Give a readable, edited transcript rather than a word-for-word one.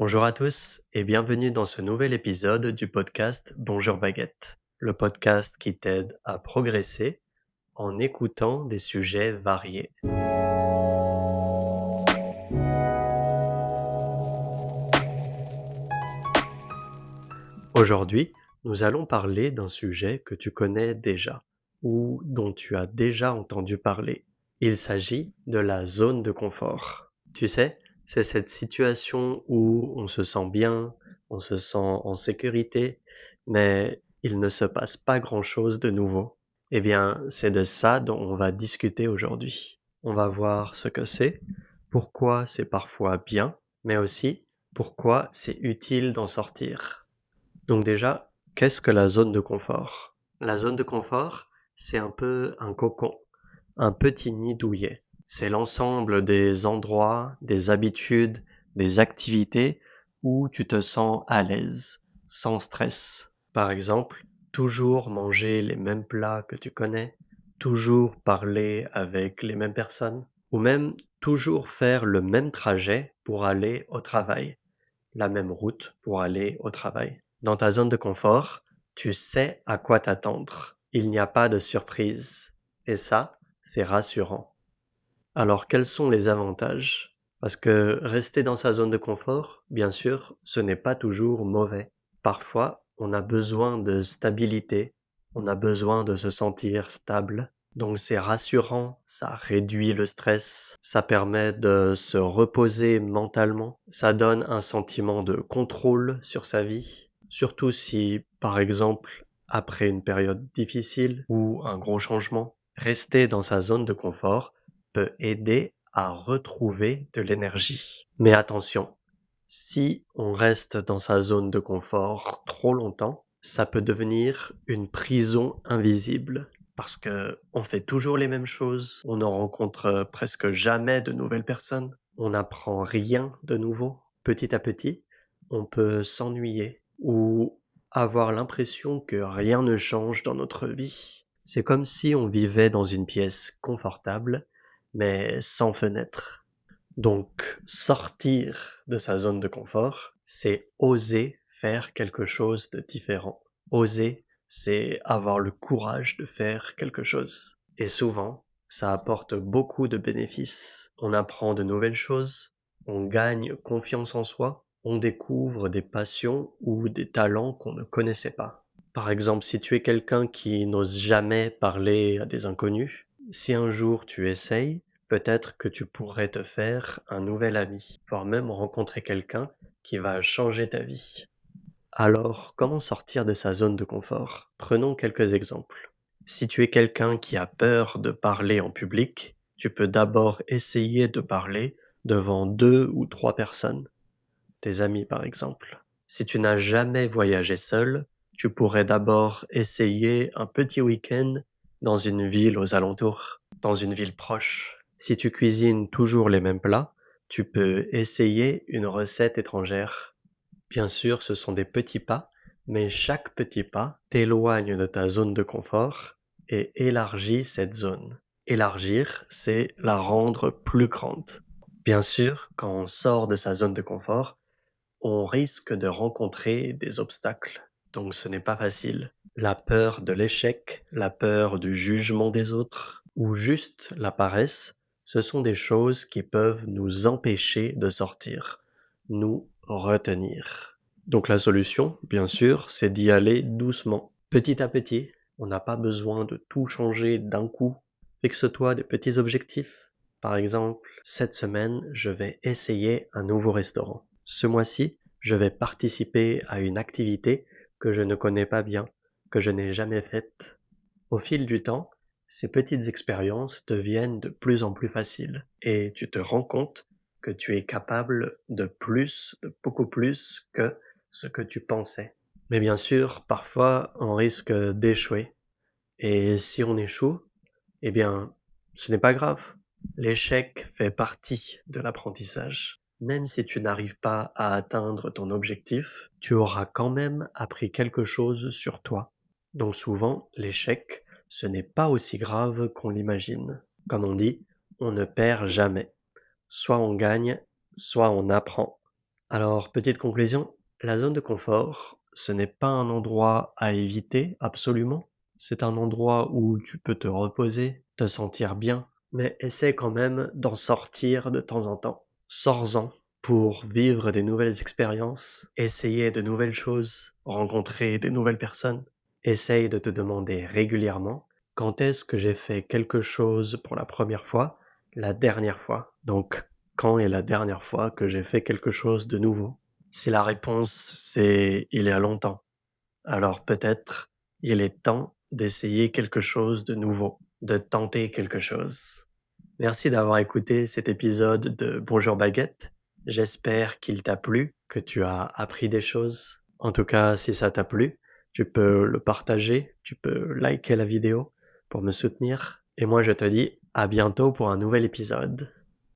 Bonjour à tous et bienvenue dans ce nouvel épisode du podcast Bonjour Baguette, le podcast qui t'aide à progresser en écoutant des sujets variés. Aujourd'hui, nous allons parler d'un sujet que tu connais déjà ou dont tu as déjà entendu parler. Il s'agit de la zone de confort. Tu sais, c'est cette situation où on se sent bien, on se sent en sécurité, mais il ne se passe pas grand-chose de nouveau. Eh bien, c'est de ça dont on va discuter aujourd'hui. On va voir ce que c'est, pourquoi c'est parfois bien, mais aussi pourquoi c'est utile d'en sortir. Donc déjà, qu'est-ce que la zone de confort? La zone de confort, c'est un peu un cocon, un petit nid douillet. C'est l'ensemble des endroits, des habitudes, des activités où tu te sens à l'aise, sans stress. Par exemple, toujours manger les mêmes plats que tu connais, toujours parler avec les mêmes personnes, ou même toujours faire le même trajet pour aller au travail, la même route pour aller au travail. Dans ta zone de confort, tu sais à quoi t'attendre. Il n'y a pas de surprise. Et ça, c'est rassurant. Alors, quels sont les avantages? Parce que rester dans sa zone de confort, bien sûr, ce n'est pas toujours mauvais. Parfois, on a besoin de stabilité, on a besoin de se sentir stable. Donc c'est rassurant, ça réduit le stress, ça permet de se reposer mentalement, ça donne un sentiment de contrôle sur sa vie, surtout si, par exemple, après une période difficile ou un gros changement, rester dans sa zone de confort peut aider à retrouver de l'énergie. Mais attention, si on reste dans sa zone de confort trop longtemps, ça peut devenir une prison invisible. Parce que on fait toujours les mêmes choses, on ne rencontre presque jamais de nouvelles personnes, on n'apprend rien de nouveau. Petit à petit, on peut s'ennuyer ou avoir l'impression que rien ne change dans notre vie. C'est comme si on vivait dans une pièce confortable, mais sans fenêtre. Donc, sortir de sa zone de confort, c'est oser faire quelque chose de différent. Oser, c'est avoir le courage de faire quelque chose. Et souvent, ça apporte beaucoup de bénéfices. On apprend de nouvelles choses, on gagne confiance en soi, on découvre des passions ou des talents qu'on ne connaissait pas. Par exemple, si tu es quelqu'un qui n'ose jamais parler à des inconnus, si un jour tu essayes, peut-être que tu pourrais te faire un nouvel ami, voire même rencontrer quelqu'un qui va changer ta vie. Alors, comment sortir de sa zone de confort? Prenons quelques exemples. Si tu es quelqu'un qui a peur de parler en public, tu peux d'abord essayer de parler devant 2 ou 3 personnes, tes amis par exemple. Si tu n'as jamais voyagé seul, tu pourrais d'abord essayer un petit week-end dans une ville aux alentours, dans une ville proche. Si tu cuisines toujours les mêmes plats, tu peux essayer une recette étrangère. Bien sûr, ce sont des petits pas, mais chaque petit pas t'éloigne de ta zone de confort et élargit cette zone. Élargir, c'est la rendre plus grande. Bien sûr, quand on sort de sa zone de confort, on risque de rencontrer des obstacles. Donc ce n'est pas facile. La peur de l'échec, la peur du jugement des autres, ou juste la paresse, ce sont des choses qui peuvent nous empêcher de sortir, nous retenir. Donc la solution, bien sûr, c'est d'y aller doucement, petit à petit. On n'a pas besoin de tout changer d'un coup. Fixe-toi des petits objectifs. Par exemple, cette semaine, je vais essayer un nouveau restaurant. Ce mois-ci, je vais participer à une activité que je ne connais pas bien, que je n'ai jamais faite. Au fil du temps, ces petites expériences deviennent de plus en plus faciles et tu te rends compte que tu es capable de plus, de beaucoup plus que ce que tu pensais. Mais bien sûr, parfois, on risque d'échouer. Et si on échoue, eh bien, ce n'est pas grave. L'échec fait partie de l'apprentissage. Même si tu n'arrives pas à atteindre ton objectif, tu auras quand même appris quelque chose sur toi. Donc souvent, l'échec, ce n'est pas aussi grave qu'on l'imagine. Comme on dit, on ne perd jamais. Soit on gagne, soit on apprend. Alors, petite conclusion, la zone de confort, ce n'est pas un endroit à éviter absolument. C'est un endroit où tu peux te reposer, te sentir bien, mais essaie quand même d'en sortir de temps en temps. Sors-en pour vivre des nouvelles expériences, essayer de nouvelles choses, rencontrer des nouvelles personnes. Essaye de te demander régulièrement quand est-ce que j'ai fait quelque chose pour la première fois, la dernière fois. Donc, quand est la dernière fois que j'ai fait quelque chose de nouveau? Si la réponse c'est il y a longtemps, alors peut-être il est temps d'essayer quelque chose de nouveau, de tenter quelque chose. Merci d'avoir écouté cet épisode de Bonjour Baguette. J'espère qu'il t'a plu, que tu as appris des choses. En tout cas, si ça t'a plu, tu peux le partager, tu peux liker la vidéo pour me soutenir. Et moi, je te dis à bientôt pour un nouvel épisode.